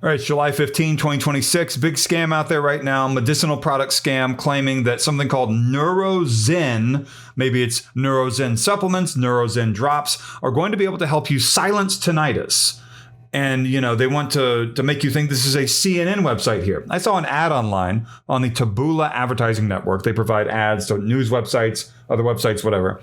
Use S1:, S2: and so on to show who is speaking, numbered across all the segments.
S1: All right, July 15, 2026. Big scam out there right now. Medicinal product scam claiming that something called NeuroZen, maybe it's NeuroZen supplements, NeuroZen drops, are going to be able to help you silence tinnitus. And, they want to make you think this is a CNN website here. I saw an ad online on the Taboola Advertising Network. They provide ads to news websites, other websites, whatever.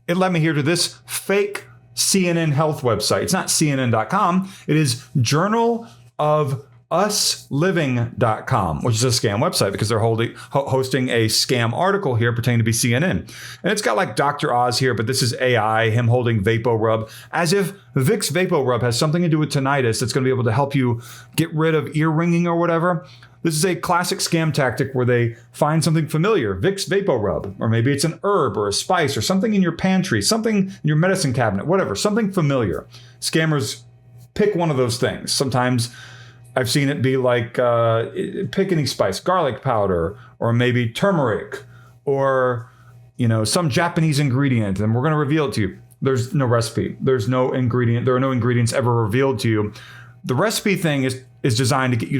S1: It led me here to this fake CNN health website. It's not CNN.com. It is Journal of usliving.com, which is a scam website because they're hosting a scam article here pertaining to be CNN. And it's got like Dr. Oz here, but this is AI, him holding VapoRub, as if Vicks VapoRub has something to do with tinnitus that's going to be able to help you get rid of ear ringing or whatever. This is a classic scam tactic where they find something familiar, Vicks VapoRub, or maybe it's an herb or a spice or something in your pantry, something in your medicine cabinet, whatever, something familiar. Scammers pick one of those things. Sometimes I've seen it be like pick any spice, garlic powder, or maybe turmeric, or some Japanese ingredient, and we're going to reveal it to you. There's no recipe. There's no ingredient. There are no ingredients ever revealed to you. The recipe thing is designed to get you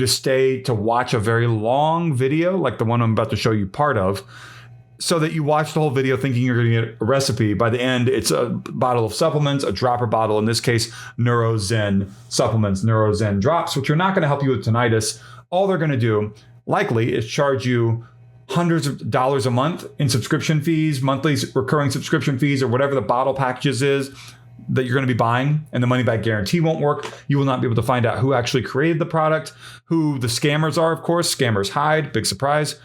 S1: to watch a very long video, like the one I'm about to show you part of, so that you watch the whole video thinking you're going to get a recipe. By the end, it's a bottle of supplements, a dropper bottle, in this case, NeuroZen supplements, NeuroZen drops, which are not going to help you with tinnitus. All they're going to do, likely, is charge you hundreds of dollars a month in subscription fees, monthly recurring subscription fees, or whatever the bottle packages is that you're going to be buying, and the money back guarantee won't work. You will not be able to find out who actually created the product, who the scammers are, of course. Scammers hide, big surprise.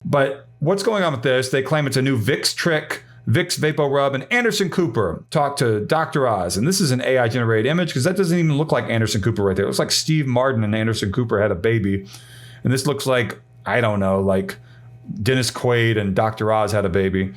S1: But what's going on with this? They claim it's a new Vicks trick, Vicks VapoRub, and Anderson Cooper talked to Dr. Oz. And this is an AI-generated image because that doesn't even look like Anderson Cooper right there. It looks like Steve Martin and Anderson Cooper had a baby. And this looks like, I don't know, like Dennis Quaid and Dr. Oz had a baby.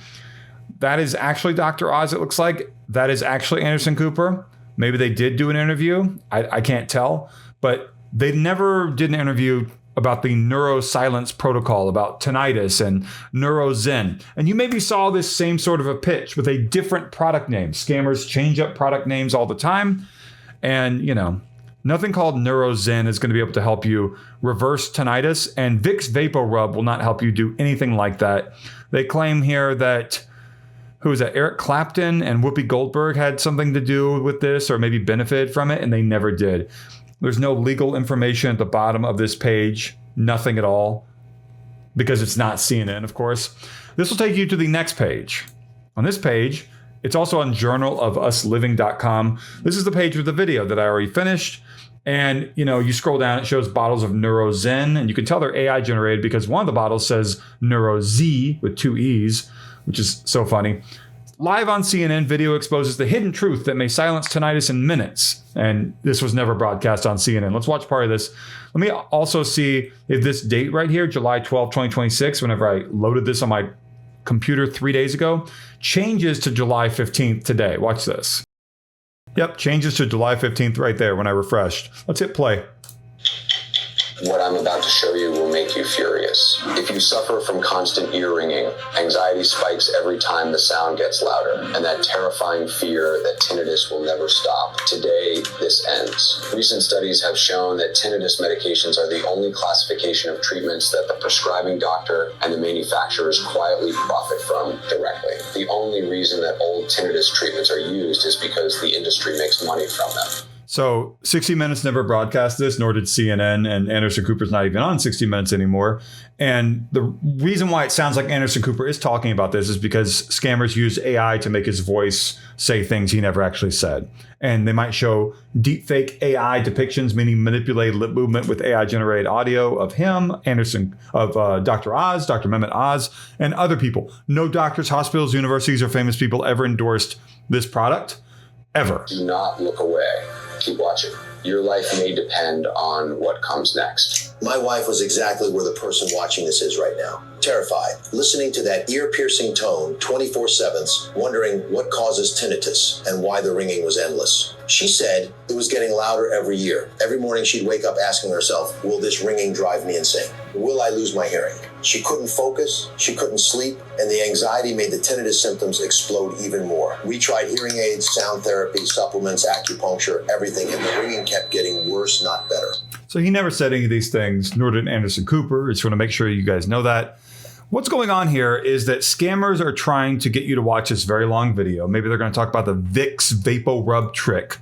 S1: That is actually Dr. Oz, it looks like. That is actually Anderson Cooper. Maybe they did do an interview. I can't tell. But they never did an interview about the neurosilence protocol, about tinnitus and NeuroZen. And you maybe saw this same sort of a pitch with a different product name. Scammers change up product names all the time. And, nothing called NeuroZen is going to be able to help you reverse tinnitus. And Vicks VapoRub will not help you do anything like that. They claim here that, who is that? Eric Clapton and Whoopi Goldberg had something to do with this or maybe benefited from it, and they never did. There's no legal information at the bottom of this page, nothing at all, because it's not CNN, of course. This will take you to the next page. On this page, it's also on journalofusliving.com. This is the page with the video that I already finished. And, you scroll down, it shows bottles of NeuroZen, and you can tell they're AI generated because one of the bottles says NeuroZ with 2 E's, which is so funny. Live on CNN, video exposes the hidden truth that may silence tinnitus in minutes. And this was never broadcast on CNN. Let's watch part of this. Let me also see if this date right here, July 12, 2026, whenever I loaded this on my computer 3 days ago, changes to July 15th today. Watch this. Yep, changes to July 15th right there when I refreshed. Let's hit play.
S2: What I'm about to show you will make you furious. If you suffer from constant ear ringing, anxiety spikes every time the sound gets louder, and that terrifying fear that tinnitus will never stop, today this ends. Recent studies have shown that tinnitus medications are the only classification of treatments that the prescribing doctor and the manufacturers quietly profit from directly. The only reason that old tinnitus treatments are used is because the industry makes money from them.
S1: So 60 Minutes never broadcast this, nor did CNN, and Anderson Cooper's not even on 60 Minutes anymore. And the reason why it sounds like Anderson Cooper is talking about this is because scammers use AI to make his voice say things he never actually said. And they might show deepfake AI depictions, meaning manipulated lip movement with AI-generated audio of him, of Dr. Oz, Dr. Mehmet Oz, and other people. No doctors, hospitals, universities, or famous people ever endorsed this product, ever.
S2: Do not look away. Keep watching. Your life may depend on what comes next.
S3: My wife was exactly where the person watching this is right now. Terrified, listening to that ear-piercing tone 24/7, wondering what causes tinnitus and why the ringing was endless. She said it was getting louder every year. Every morning she'd wake up asking herself, will this ringing drive me insane? Will I lose my hearing? She couldn't focus, she couldn't sleep, and the anxiety made the tinnitus symptoms explode even more. We tried hearing aids, sound therapy, supplements, acupuncture, everything, and the ringing kept getting worse, not better.
S1: So he never said any of these things, nor did Anderson Cooper. Just want to make sure you guys know that. What's going on here is that scammers are trying to get you to watch this very long video. Maybe they're going to talk about the Vicks VapoRub trick.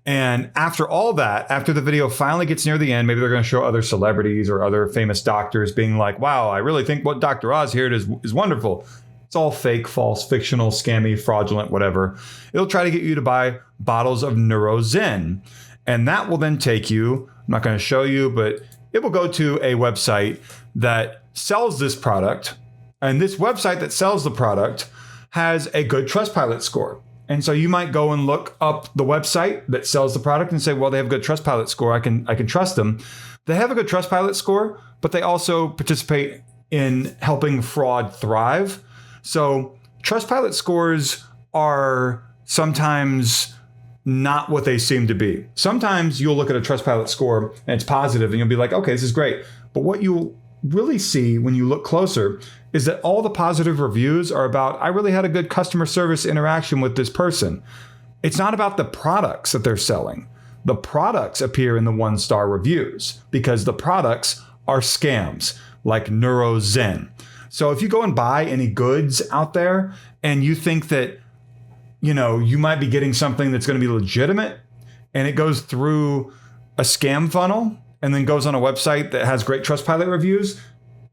S1: And after all that, after the video finally gets near the end, maybe they're going to show other celebrities or other famous doctors being like, wow, I really think what Dr. Oz here is wonderful. It's all fake, false, fictional, scammy, fraudulent, whatever. It'll try to get you to buy bottles of NeuroZen. And that will then take you, I'm not going to show you, but it will go to a website that sells this product. And this website that sells the product has a good Trustpilot score. And so you might go and look up the website that sells the product and say, well, they have a good Trustpilot score. I can trust them. They have a good Trustpilot score, but they also participate in helping fraud thrive. So Trustpilot scores are sometimes not what they seem to be. Sometimes you'll look at a Trustpilot score and it's positive and you'll be like, okay, this is great. But what you'll really see when you look closer is that all the positive reviews are about, I really had a good customer service interaction with this person. It's not about the products that they're selling. The products appear in the 1-star reviews because the products are scams like NeuroZen. So if you go and buy any goods out there and you think that, you might be getting something that's going to be legitimate and it goes through a scam funnel and then goes on a website that has great Trustpilot reviews,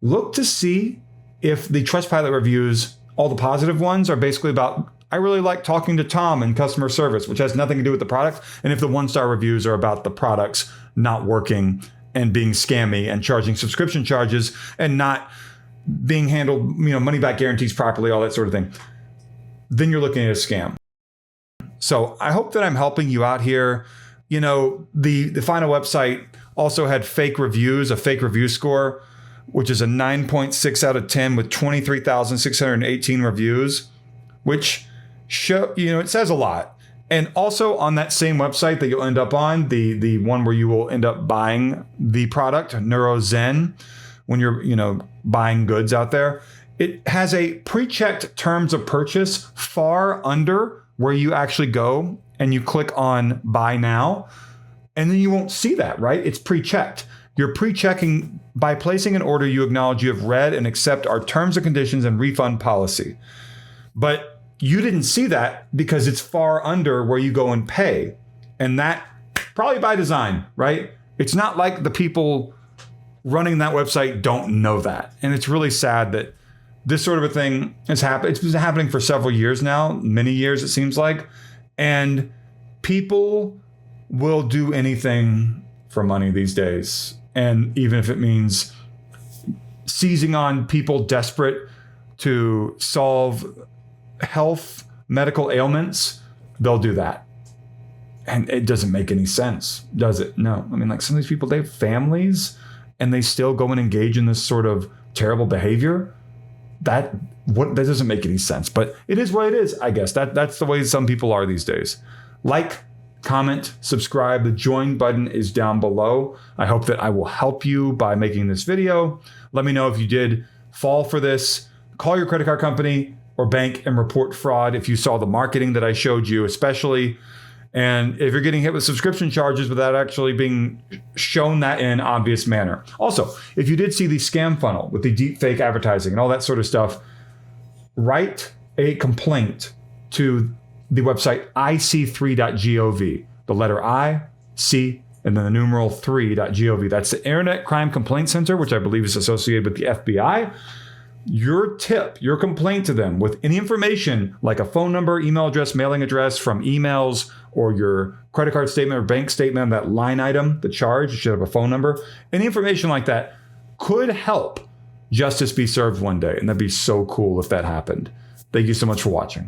S1: look to see if the Trustpilot reviews, all the positive ones, are basically about, I really like talking to Tom in customer service, which has nothing to do with the product. And if the 1-star reviews are about the products not working and being scammy and charging subscription charges and not being handled, money back guarantees properly, all that sort of thing, then you're looking at a scam. So I hope that I'm helping you out here. The final website also had fake reviews, a fake review score, which is a 9.6 out of 10 with 23,618 reviews, which show, it says a lot. And also on that same website that you'll end up on, the one where you will end up buying the product, NeuroZen, when you're, buying goods out there, it has a pre-checked terms of purchase far under where you actually go and you click on buy now, and then you won't see that, right? It's pre-checked. You're pre-checking by placing an order. You acknowledge you have read and accept our terms and conditions and refund policy. But you didn't see that because it's far under where you go and pay. And that probably by design, right? It's not like the people running that website don't know that. And it's really sad that this sort of a thing has happened. It's been happening for several years now, many years it seems like. And people will do anything for money these days. And even if it means seizing on people desperate to solve medical ailments, they'll do that. And it doesn't make any sense, does it? No. I mean, like some of these people, they have families and they still go and engage in this sort of terrible behavior. That doesn't make any sense, but it is what it is, I guess. That's the way some people are these days. Like, comment, subscribe. The join button is down below. I hope that I will help you by making this video. Let me know if you did fall for this. Call your credit card company or bank and report fraud if you saw the marketing that I showed you, especially. And if you're getting hit with subscription charges without actually being shown that in an obvious manner. Also, if you did see the scam funnel with the deep fake advertising and all that sort of stuff, write a complaint to the website ic3.gov. The letter I, C, and then the numeral 3.gov. That's the Internet Crime Complaint Center, which I believe is associated with the FBI. Your tip, your complaint to them with any information like a phone number, email address, mailing address from emails, or your credit card statement or bank statement, that line item, the charge, you should have a phone number. Any information like that could help justice be served one day. And that'd be so cool if that happened. Thank you so much for watching.